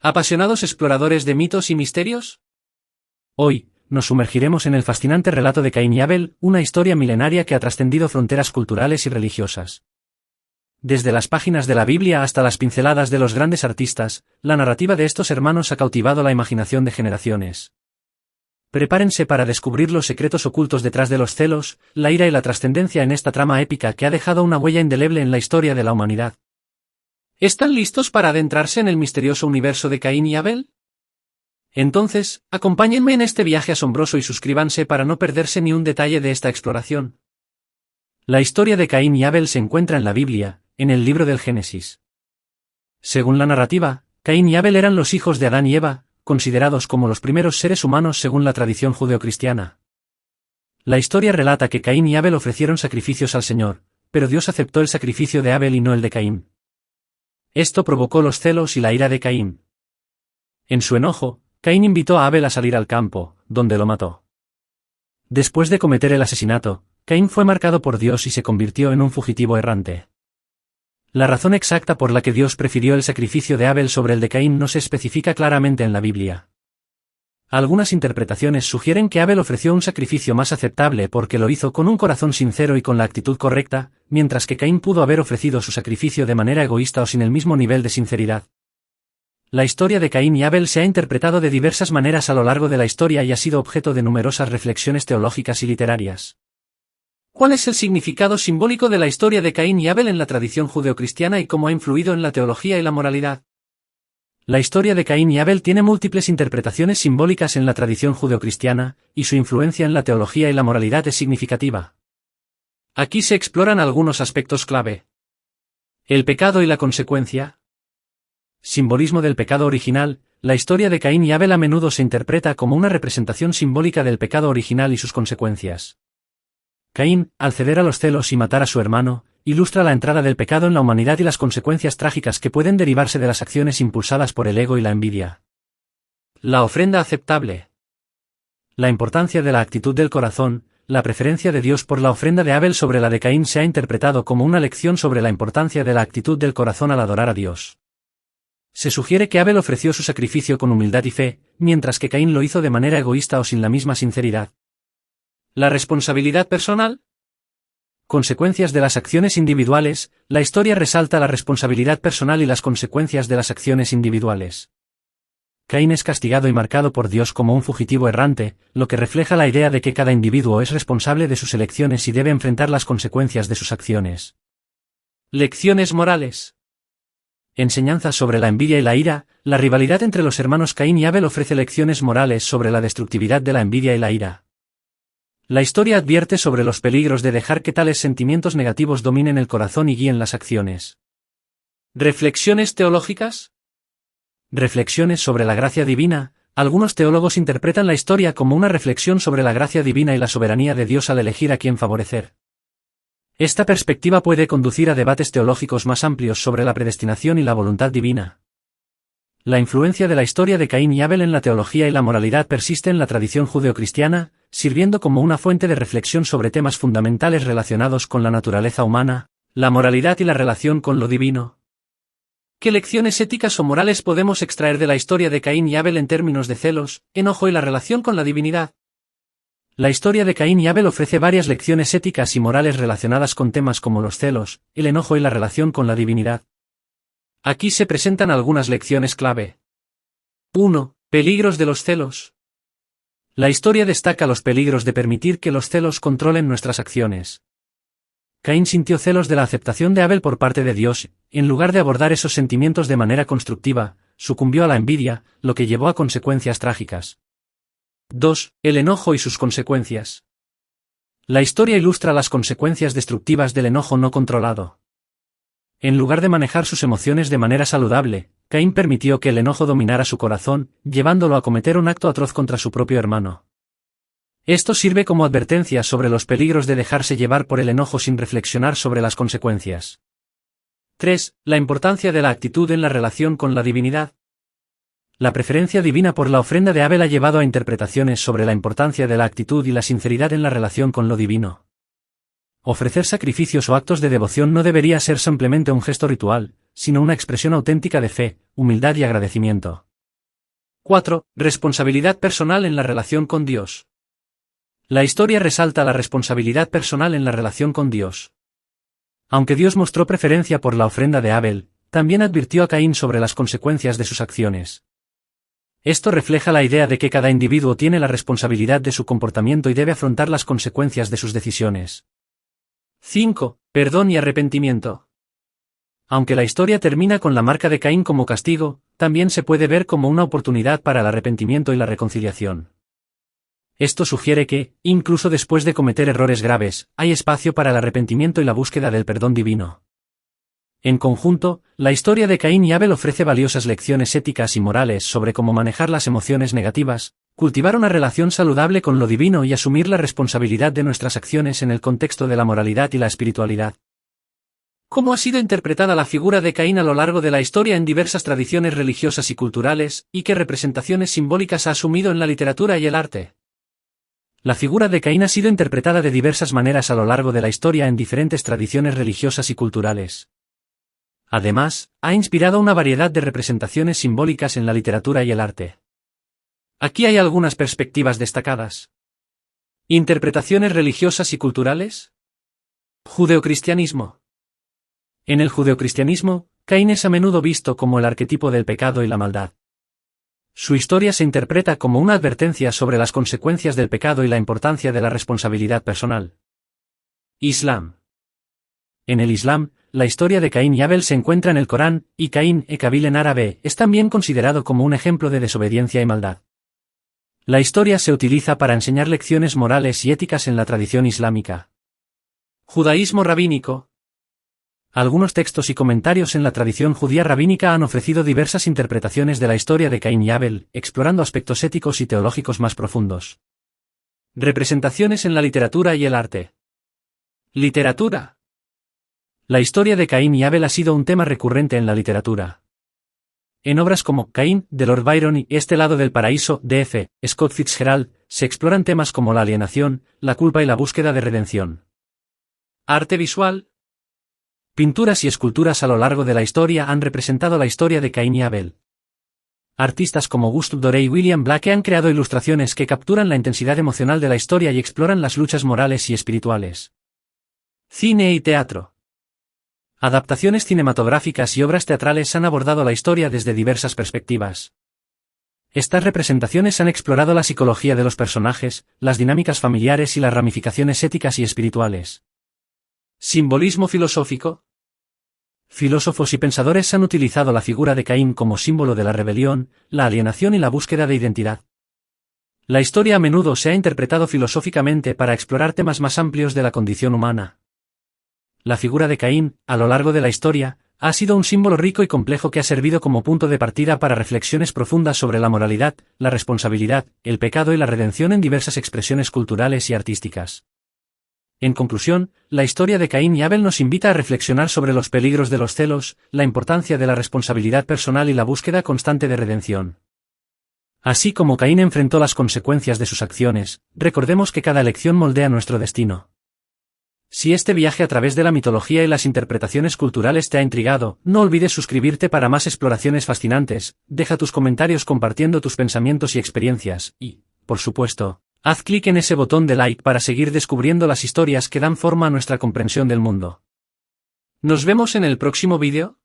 ¿Apasionados exploradores de mitos y misterios? Hoy, nos sumergiremos en el fascinante relato de Caín y Abel, una historia milenaria que ha trascendido fronteras culturales y religiosas. Desde las páginas de la Biblia hasta las pinceladas de los grandes artistas, la narrativa de estos hermanos ha cautivado la imaginación de generaciones. Prepárense para descubrir los secretos ocultos detrás de los celos, la ira y la trascendencia en esta trama épica que ha dejado una huella indeleble en la historia de la humanidad. ¿Están listos para adentrarse en el misterioso universo de Caín y Abel? Entonces, acompáñenme en este viaje asombroso y suscríbanse para no perderse ni un detalle de esta exploración. La historia de Caín y Abel se encuentra en la Biblia, en el libro del Génesis. Según la narrativa, Caín y Abel eran los hijos de Adán y Eva, considerados como los primeros seres humanos según la tradición judeocristiana. La historia relata que Caín y Abel ofrecieron sacrificios al Señor, pero Dios aceptó el sacrificio de Abel y no el de Caín. Esto provocó los celos y la ira de Caín. En su enojo, Caín invitó a Abel a salir al campo, donde lo mató. Después de cometer el asesinato, Caín fue marcado por Dios y se convirtió en un fugitivo errante. La razón exacta por la que Dios prefirió el sacrificio de Abel sobre el de Caín no se especifica claramente en la Biblia. Algunas interpretaciones sugieren que Abel ofreció un sacrificio más aceptable porque lo hizo con un corazón sincero y con la actitud correcta, mientras que Caín pudo haber ofrecido su sacrificio de manera egoísta o sin el mismo nivel de sinceridad. La historia de Caín y Abel se ha interpretado de diversas maneras a lo largo de la historia y ha sido objeto de numerosas reflexiones teológicas y literarias. ¿Cuál es el significado simbólico de la historia de Caín y Abel en la tradición judeocristiana y cómo ha influido en la teología y la moralidad? La historia de Caín y Abel tiene múltiples interpretaciones simbólicas en la tradición judeocristiana, y su influencia en la teología y la moralidad es significativa. Aquí se exploran algunos aspectos clave. El pecado y la consecuencia. Simbolismo del pecado original. La historia de Caín y Abel a menudo se interpreta como una representación simbólica del pecado original y sus consecuencias. Caín, al ceder a los celos y matar a su hermano, ilustra la entrada del pecado en la humanidad y las consecuencias trágicas que pueden derivarse de las acciones impulsadas por el ego y la envidia. La ofrenda aceptable. La importancia de la actitud del corazón. La preferencia de Dios por la ofrenda de Abel sobre la de Caín se ha interpretado como una lección sobre la importancia de la actitud del corazón al adorar a Dios. Se sugiere que Abel ofreció su sacrificio con humildad y fe, mientras que Caín lo hizo de manera egoísta o sin la misma sinceridad. ¿La responsabilidad personal? Consecuencias de las acciones individuales. La historia resalta la responsabilidad personal y las consecuencias de las acciones individuales. Caín es castigado y marcado por Dios como un fugitivo errante, lo que refleja la idea de que cada individuo es responsable de sus elecciones y debe enfrentar las consecuencias de sus acciones. Lecciones morales. Enseñanzas sobre la envidia y la ira. La rivalidad entre los hermanos Caín y Abel ofrece lecciones morales sobre la destructividad de la envidia y la ira. La historia advierte sobre los peligros de dejar que tales sentimientos negativos dominen el corazón y guíen las acciones. ¿Reflexiones teológicas? Reflexiones sobre la gracia divina. Algunos teólogos interpretan la historia como una reflexión sobre la gracia divina y la soberanía de Dios al elegir a quién favorecer. Esta perspectiva puede conducir a debates teológicos más amplios sobre la predestinación y la voluntad divina. La influencia de la historia de Caín y Abel en la teología y la moralidad persiste en la tradición judeocristiana, sirviendo como una fuente de reflexión sobre temas fundamentales relacionados con la naturaleza humana, la moralidad y la relación con lo divino. ¿Qué lecciones éticas o morales podemos extraer de la historia de Caín y Abel en términos de celos, enojo y la relación con la divinidad? La historia de Caín y Abel ofrece varias lecciones éticas y morales relacionadas con temas como los celos, el enojo y la relación con la divinidad. Aquí se presentan algunas lecciones clave. 1. Peligros de los celos. La historia destaca los peligros de permitir que los celos controlen nuestras acciones. Caín sintió celos de la aceptación de Abel por parte de Dios, y en lugar de abordar esos sentimientos de manera constructiva, sucumbió a la envidia, lo que llevó a consecuencias trágicas. 2. El enojo y sus consecuencias. La historia ilustra las consecuencias destructivas del enojo no controlado. En lugar de manejar sus emociones de manera saludable, Caín permitió que el enojo dominara su corazón, llevándolo a cometer un acto atroz contra su propio hermano. Esto sirve como advertencia sobre los peligros de dejarse llevar por el enojo sin reflexionar sobre las consecuencias. 3. La importancia de la actitud en la relación con la divinidad. La preferencia divina por la ofrenda de Abel ha llevado a interpretaciones sobre la importancia de la actitud y la sinceridad en la relación con lo divino. Ofrecer sacrificios o actos de devoción no debería ser simplemente un gesto ritual, sino una expresión auténtica de fe, humildad y agradecimiento. 4. Responsabilidad personal en la relación con Dios. La historia resalta la responsabilidad personal en la relación con Dios. Aunque Dios mostró preferencia por la ofrenda de Abel, también advirtió a Caín sobre las consecuencias de sus acciones. Esto refleja la idea de que cada individuo tiene la responsabilidad de su comportamiento y debe afrontar las consecuencias de sus decisiones. 5. Perdón y arrepentimiento. Aunque la historia termina con la marca de Caín como castigo, también se puede ver como una oportunidad para el arrepentimiento y la reconciliación. Esto sugiere que, incluso después de cometer errores graves, hay espacio para el arrepentimiento y la búsqueda del perdón divino. En conjunto, la historia de Caín y Abel ofrece valiosas lecciones éticas y morales sobre cómo manejar las emociones negativas, cultivar una relación saludable con lo divino y asumir la responsabilidad de nuestras acciones en el contexto de la moralidad y la espiritualidad. ¿Cómo ha sido interpretada la figura de Caín a lo largo de la historia en diversas tradiciones religiosas y culturales, y qué representaciones simbólicas ha asumido en la literatura y el arte? La figura de Caín ha sido interpretada de diversas maneras a lo largo de la historia en diferentes tradiciones religiosas y culturales. Además, ha inspirado una variedad de representaciones simbólicas en la literatura y el arte. Aquí hay algunas perspectivas destacadas. Interpretaciones religiosas y culturales. Judeocristianismo. En el judeocristianismo, Caín es a menudo visto como el arquetipo del pecado y la maldad. Su historia se interpreta como una advertencia sobre las consecuencias del pecado y la importancia de la responsabilidad personal. Islam. En el Islam, la historia de Caín y Abel se encuentra en el Corán, y Caín e Cabil en árabe es también considerado como un ejemplo de desobediencia y maldad. La historia se utiliza para enseñar lecciones morales y éticas en la tradición islámica. Judaísmo rabínico. Algunos textos y comentarios en la tradición judía rabínica han ofrecido diversas interpretaciones de la historia de Caín y Abel, explorando aspectos éticos y teológicos más profundos. Representaciones en la literatura y el arte. Literatura. La historia de Caín y Abel ha sido un tema recurrente en la literatura. En obras como Caín, de Lord Byron y Este lado del paraíso, de F. Scott Fitzgerald, se exploran temas como la alienación, la culpa y la búsqueda de redención. Arte visual. Pinturas y esculturas a lo largo de la historia han representado la historia de Caín y Abel. Artistas como Gustave Doré y William Blake han creado ilustraciones que capturan la intensidad emocional de la historia y exploran las luchas morales y espirituales. Cine y teatro. Adaptaciones cinematográficas y obras teatrales han abordado la historia desde diversas perspectivas. Estas representaciones han explorado la psicología de los personajes, las dinámicas familiares y las ramificaciones éticas y espirituales. Simbolismo filosófico. Filósofos y pensadores han utilizado la figura de Caín como símbolo de la rebelión, la alienación y la búsqueda de identidad. La historia a menudo se ha interpretado filosóficamente para explorar temas más amplios de la condición humana. La figura de Caín, a lo largo de la historia, ha sido un símbolo rico y complejo que ha servido como punto de partida para reflexiones profundas sobre la moralidad, la responsabilidad, el pecado y la redención en diversas expresiones culturales y artísticas. En conclusión, la historia de Caín y Abel nos invita a reflexionar sobre los peligros de los celos, la importancia de la responsabilidad personal y la búsqueda constante de redención. Así como Caín enfrentó las consecuencias de sus acciones, recordemos que cada elección moldea nuestro destino. Si este viaje a través de la mitología y las interpretaciones culturales te ha intrigado, no olvides suscribirte para más exploraciones fascinantes, deja tus comentarios compartiendo tus pensamientos y experiencias, y, por supuesto, haz clic en ese botón de like para seguir descubriendo las historias que dan forma a nuestra comprensión del mundo. ¿Nos vemos en el próximo vídeo?